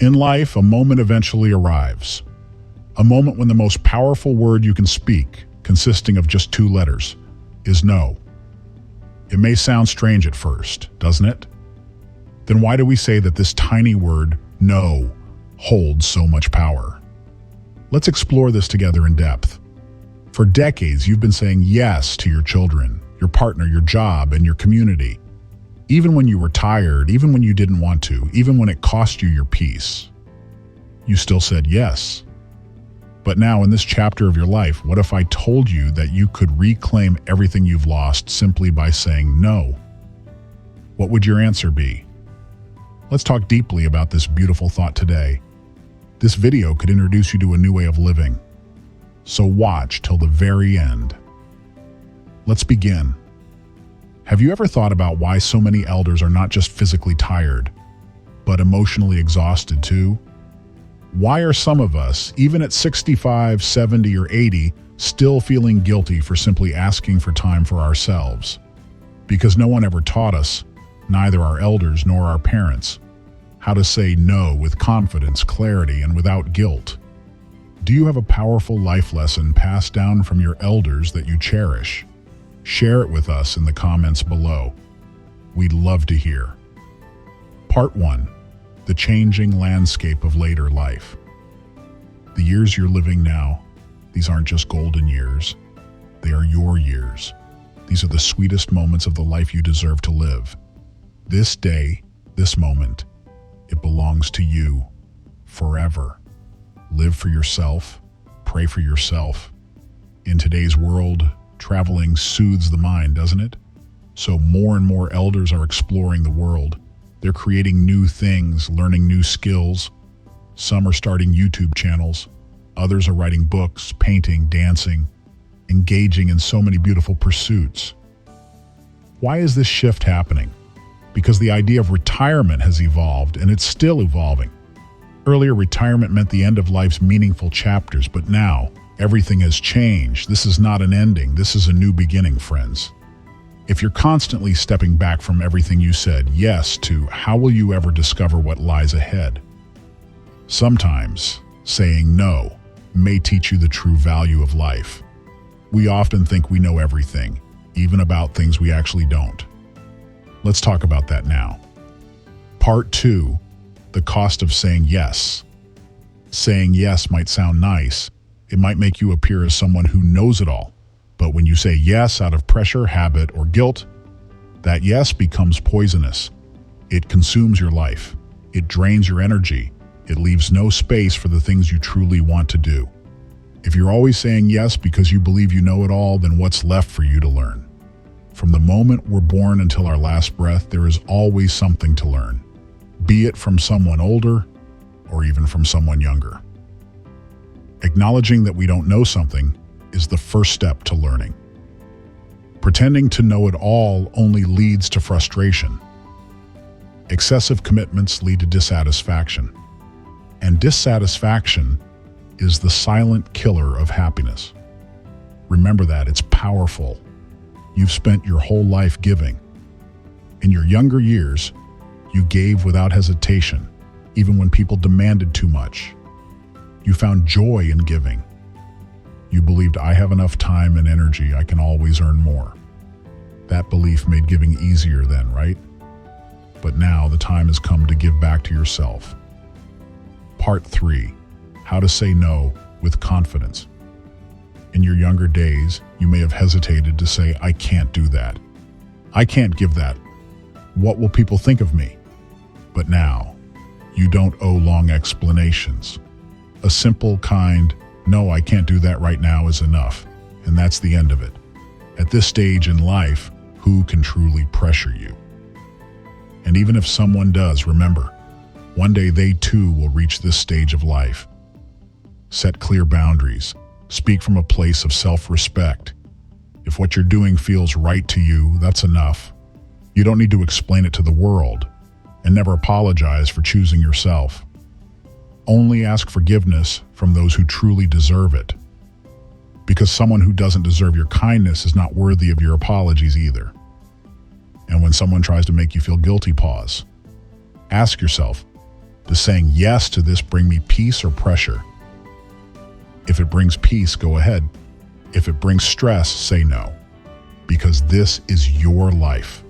In life, a moment eventually arrives. A moment when the most powerful word you can speak, consisting of just 2 letters, is no. It may sound strange at first, doesn't it? Then why do we say that this tiny word, no, holds so much power? Let's explore this together in depth. For decades, you've been saying yes to your children, your partner, your job, and your community. Even when you were tired, even when you didn't want to, even when it cost you your peace, you still said yes. But now in this chapter of your life, what if I told you that you could reclaim everything you've lost simply by saying no? What would your answer be? Let's talk deeply about this beautiful thought today. This video could introduce you to a new way of living. So watch till the very end. Let's begin. Have you ever thought about why so many elders are not just physically tired, but emotionally exhausted too? Why are some of us, even at 65, 70, or 80, still feeling guilty for simply asking for time for ourselves? Because no one ever taught us, neither our elders nor our parents, how to say no with confidence, clarity, and without guilt. Do you have a powerful life lesson passed down from your elders that you cherish? Share it with us in the comments below. We'd love to hear. Part 1. The changing landscape of later life. The years you're living now, these aren't just golden years. They are your years. These are the sweetest moments of the life you deserve to live. This day, this moment, it belongs to you forever. Live for yourself, pray for yourself. In today's world, traveling soothes the mind, doesn't it? So more and more elders are exploring the world. They're creating new things, learning new skills. Some are starting YouTube channels. Others are writing books, painting, dancing, engaging in so many beautiful pursuits. Why is this shift happening? Because the idea of retirement has evolved, and it's still evolving. Earlier, retirement meant the end of life's meaningful chapters, but now, everything has changed. This is not an ending. This is a new beginning, friends. If you're constantly stepping back from everything you said yes to, how will you ever discover what lies ahead? Sometimes, saying no may teach you the true value of life. We often think we know everything, even about things we actually don't. Let's talk about that now. Part 2. The cost of saying yes. Saying yes might sound nice. It might make you appear as someone who knows it all. But when you say yes out of pressure, habit, or guilt, that yes becomes poisonous. It consumes your life. It drains your energy. It leaves no space for the things you truly want to do. If you're always saying yes because you believe you know it all, then what's left for you to learn? From the moment we're born until our last breath, there is always something to learn, be it from someone older or even from someone younger. Acknowledging that we don't know something is the first step to learning. Pretending to know it all only leads to frustration. Excessive commitments lead to dissatisfaction. And dissatisfaction is the silent killer of happiness. Remember that, it's powerful. You've spent your whole life giving. In your younger years, you gave without hesitation, even when people demanded too much. You found joy in giving. You believed, I have enough time and energy, I can always earn more. That belief made giving easier then, right? But now the time has come to give back to yourself. Part 3. How to say no with confidence. In your younger days, you may have hesitated to say, I can't do that. I can't give that. What will people think of me? But now, you don't owe long explanations. A simple, kind, no, I can't do that right now is enough, and that's the end of it. At this stage in life, who can truly pressure you? And even if someone does, remember, one day they too will reach this stage of life. Set clear boundaries. Speak from a place of self-respect. If what you're doing feels right to you, that's enough. You don't need to explain it to the world, and never apologize for choosing yourself. Only ask forgiveness from those who truly deserve it. Because someone who doesn't deserve your kindness is not worthy of your apologies either. And when someone tries to make you feel guilty, pause. Ask yourself, Does saying yes to this bring me peace or pressure? If it brings peace, go ahead. If it brings stress, say no. Because this is your life.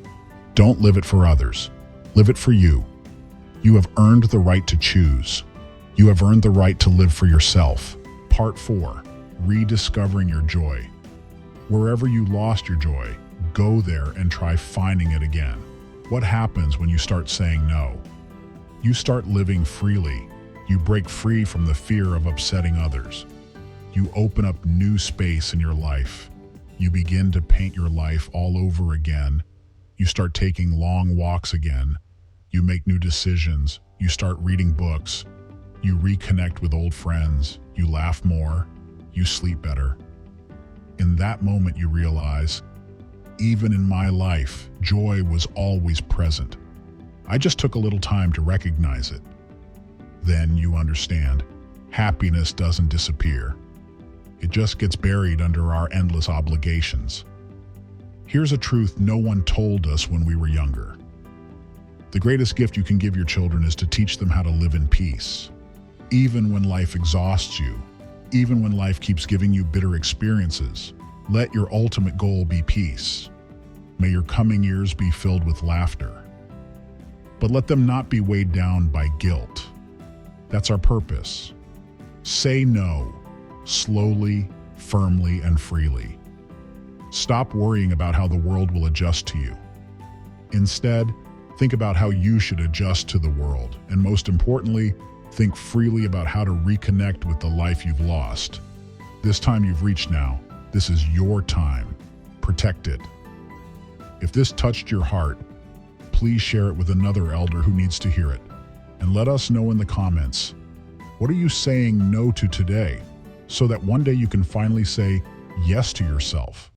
Don't live it for others. Live it for you. You have earned the right to choose. You have earned the right to live for yourself. Part 4. Rediscovering your joy. Wherever you lost your joy, go there and try finding it again. What happens when you start saying no? You start living freely. You break free from the fear of upsetting others. You open up new space in your life. You begin to paint your life all over again. You start taking long walks again. You make new decisions. You start reading books. You reconnect with old friends. You laugh more. You sleep better. In that moment, you realize, even in my life, joy was always present. I just took a little time to recognize it. Then you understand, happiness doesn't disappear. It just gets buried under our endless obligations. Here's a truth no one told us when we were younger. The greatest gift you can give your children is to teach them how to live in peace. Even when life exhausts you, even when life keeps giving you bitter experiences, let your ultimate goal be peace. May your coming years be filled with laughter. But let them not be weighed down by guilt. That's our purpose. Say no, slowly, firmly, and freely. Stop worrying about how the world will adjust to you. Instead, think about how you should adjust to the world, and most importantly, think freely about how to reconnect with the life you've lost. This time you've reached now. This is your time. Protect it. If this touched your heart, please share it with another elder who needs to hear it. And let us know in the comments, what are you saying no to today, so that one day you can finally say yes to yourself?